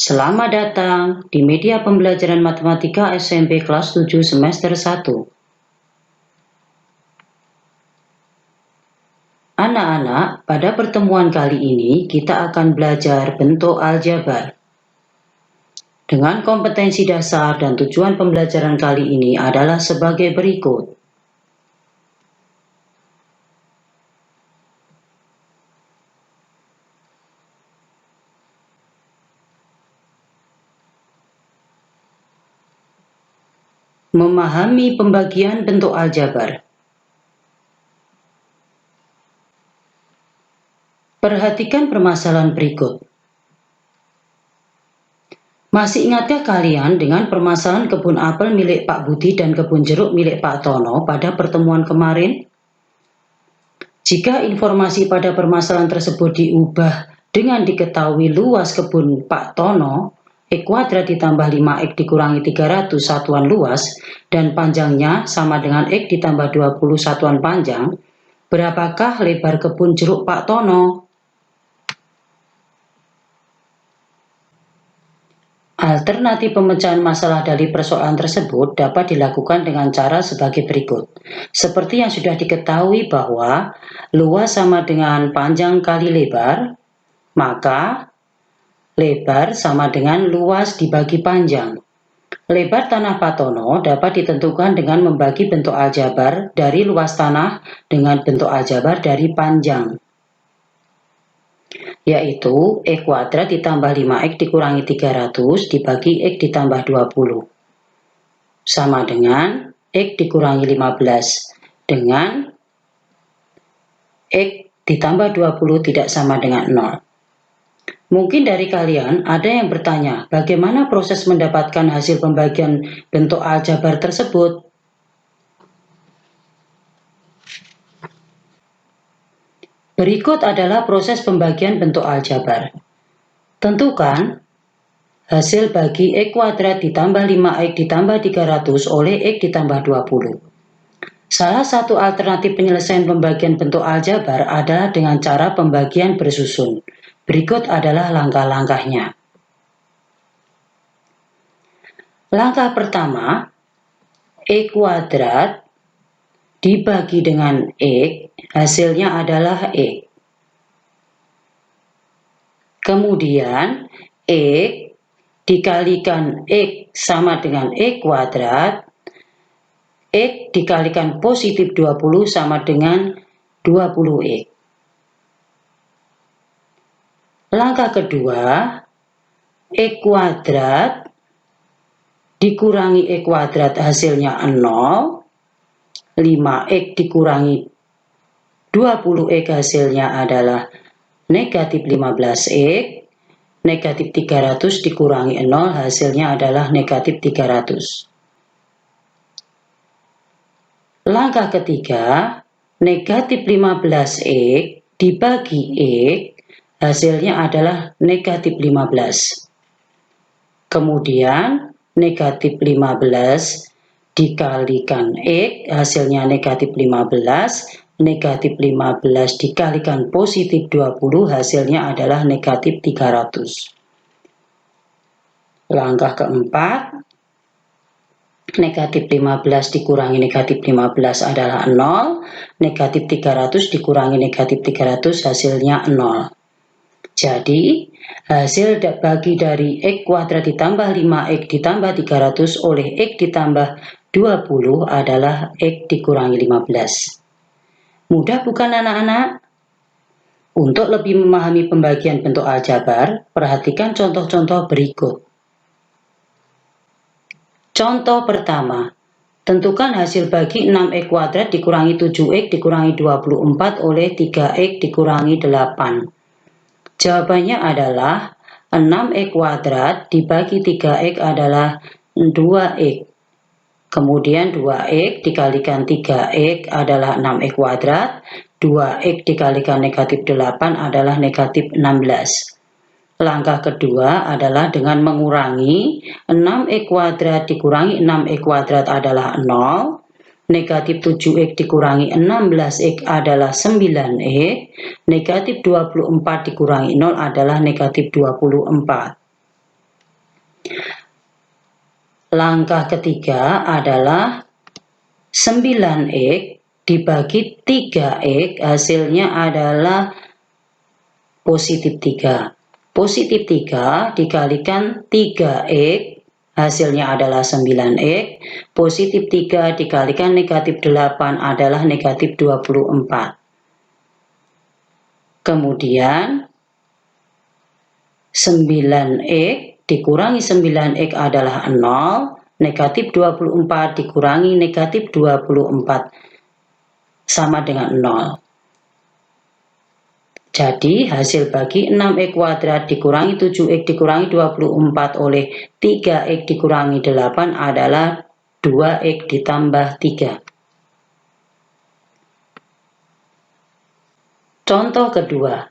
Selamat datang di media pembelajaran matematika SMP kelas 7 semester 1. Anak-anak, pada pertemuan kali ini kita akan belajar bentuk aljabar. Dengan kompetensi dasar dan tujuan pembelajaran kali ini adalah sebagai berikut. Memahami pembagian bentuk aljabar. Perhatikan permasalahan berikut. Masih ingatkah kalian dengan permasalahan kebun apel milik Pak Budi dan kebun jeruk milik Pak Tono pada pertemuan kemarin? Jika informasi pada permasalahan tersebut diubah dengan diketahui luas kebun Pak Tono, X kuadrat ditambah 5X dikurangi 300 satuan luas, dan panjangnya sama dengan X ditambah 20 satuan panjang, berapakah lebar kebun jeruk Pak Tono? Alternatif pemecahan masalah dari persoalan tersebut dapat dilakukan dengan cara sebagai berikut. Seperti yang sudah diketahui bahwa luas sama dengan panjang kali lebar, maka lebar sama dengan luas dibagi panjang. Lebar tanah Pak Tono dapat ditentukan dengan membagi bentuk aljabar dari luas tanah dengan bentuk aljabar dari panjang, yaitu X kuadrat ditambah 5X dikurangi 300 dibagi X ditambah 20 sama dengan X dikurangi 15 dengan X ditambah 20 tidak sama dengan 0. Mungkin dari kalian ada yang bertanya, bagaimana proses mendapatkan hasil pembagian bentuk aljabar tersebut? Berikut adalah proses pembagian bentuk aljabar. Tentukan hasil bagi X kuadrat ditambah 5X ditambah 300 oleh X ditambah 20. Salah satu alternatif penyelesaian pembagian bentuk aljabar adalah dengan cara pembagian bersusun. Berikut adalah langkah-langkahnya. Langkah pertama, X kuadrat dibagi dengan X, hasilnya adalah X. Kemudian, X dikalikan X sama dengan X kuadrat, X dikalikan positif 20 sama dengan 20X. Langkah kedua, X kuadrat dikurangi X kuadrat hasilnya 0, 5X dikurangi 20X hasilnya adalah negatif 15X, negatif 300 dikurangi 0 hasilnya adalah negatif 300. Langkah ketiga, negatif 15X dibagi X hasilnya adalah negatif 15. Kemudian negatif 15 dikalikan X hasilnya negatif 15, negatif 15 dikalikan positif 20 hasilnya adalah negatif 300. Langkah keempat, negatif 15 dikurangi negatif 15 adalah 0, negatif 300 dikurangi negatif 300 hasilnya 0. Jadi, hasil bagi dari X kuadrat ditambah 5X ditambah 300 oleh X ditambah 20 adalah X dikurangi 15. Mudah bukan anak-anak? Untuk lebih memahami pembagian bentuk aljabar, perhatikan contoh-contoh berikut. Contoh pertama, tentukan hasil bagi 6X kuadrat dikurangi 7X dikurangi 24 oleh 3X dikurangi 8. Jawabannya adalah 6X kuadrat dibagi 3X adalah 2X. Kemudian 2X dikalikan 3X adalah 6X kuadrat. 2X dikalikan negatif 8 adalah negatif 16. Langkah kedua adalah dengan mengurangi 6X kuadrat dikurangi 6X kuadrat adalah 0. Negatif 7X dikurangi 16X adalah 9X, negatif 24 dikurangi 0 adalah negatif 24. Langkah ketiga adalah 9x dibagi 3x, hasilnya adalah positif 3. Positif 3 dikalikan 3x, hasilnya adalah 9x. Positif 3 dikalikan negatif 8 adalah negatif 24. Kemudian 9x dikurangi 9x adalah 0. Negatif 24 dikurangi negatif 24 sama dengan 0. Jadi hasil bagi 6x kuadrat dikurangi 7x dikurangi 24 oleh 3x dikurangi 8 adalah 2x ditambah 3. Contoh kedua,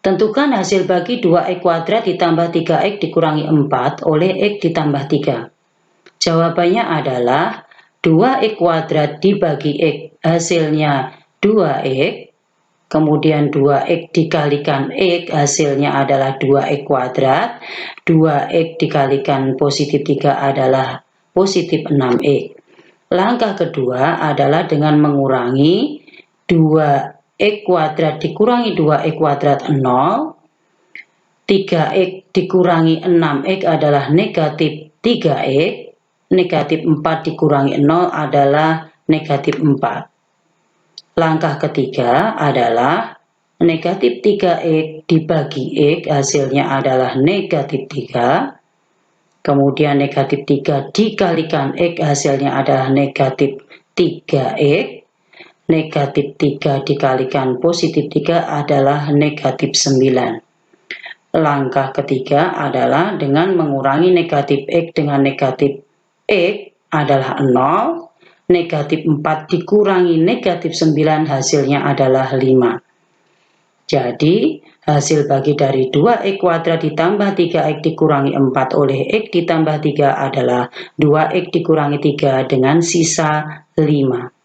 tentukan hasil bagi 2x kuadrat ditambah 3x dikurangi 4 oleh x ditambah 3. Jawabannya adalah 2x kuadrat dibagi x, hasilnya 2x. Kemudian 2x dikalikan x, hasilnya adalah 2x kuadrat. 2x dikalikan positif 3 adalah positif 6x. Langkah kedua adalah dengan mengurangi 2x kuadrat dikurangi 2x kuadrat 0. 3x dikurangi 6x adalah negatif 3x. Negatif 4 dikurangi 0 adalah negatif 4. Langkah ketiga adalah negatif 3x dibagi x, hasilnya adalah negatif 3. Kemudian negatif 3 dikalikan x, hasilnya adalah negatif 3x. Negatif 3 dikalikan positif 3 adalah negatif 9. Langkah ketiga adalah dengan mengurangi negatif x dengan negatif x adalah 0. Negatif 4 dikurangi negatif 9 hasilnya adalah 5. Jadi hasil bagi dari 2x kuadrat ditambah 3x dikurangi 4 oleh x ditambah 3 adalah 2x dikurangi 3 dengan sisa 5.